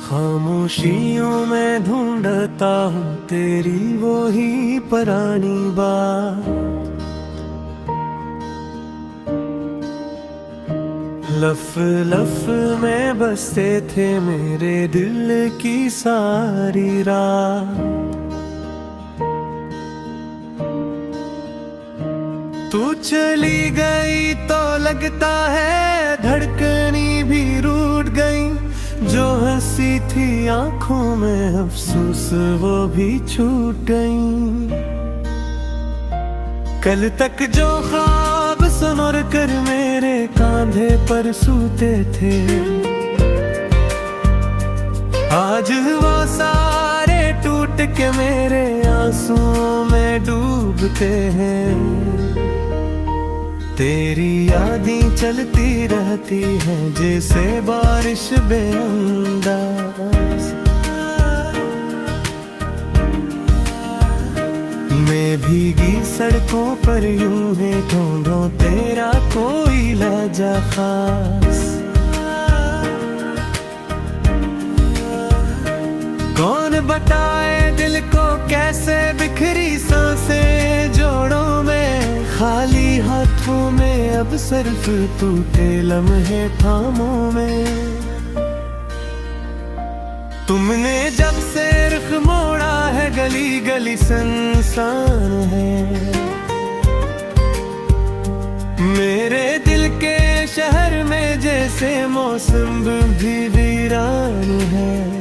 खामोशियों में ढूंढता हूँ तेरी वो ही पुरानी बात। लफ लफ में बसते थे मेरे दिल की सारी रात। तू चली गई तो लगता है धड़कनी भी रूठ गई। जो हंसी थी आंखों में अफसोस वो भी छूट गई। कल तक जो ख्वाब सुनर कर मेरे कांधे पर सूते थे, आज वो सारे टूट के मेरे आंसुओं में डूबते हैं। तेरी यादें चलती रहती हैं जैसे बारिश बेअंदाज। मैं भीगी सड़कों पर यूं है ढूंढूं तेरा कोई लहजा खास। कौन बताए दिल को कैसे बिखरी सांसें जोड़ों में। खाली हाथों में अब सिर्फ टूटे लम्हे थामों में। तुमने जब से रुख मोड़ा है गली गली सुनसान है। मेरे दिल के शहर में जैसे मौसम भी वीरान है।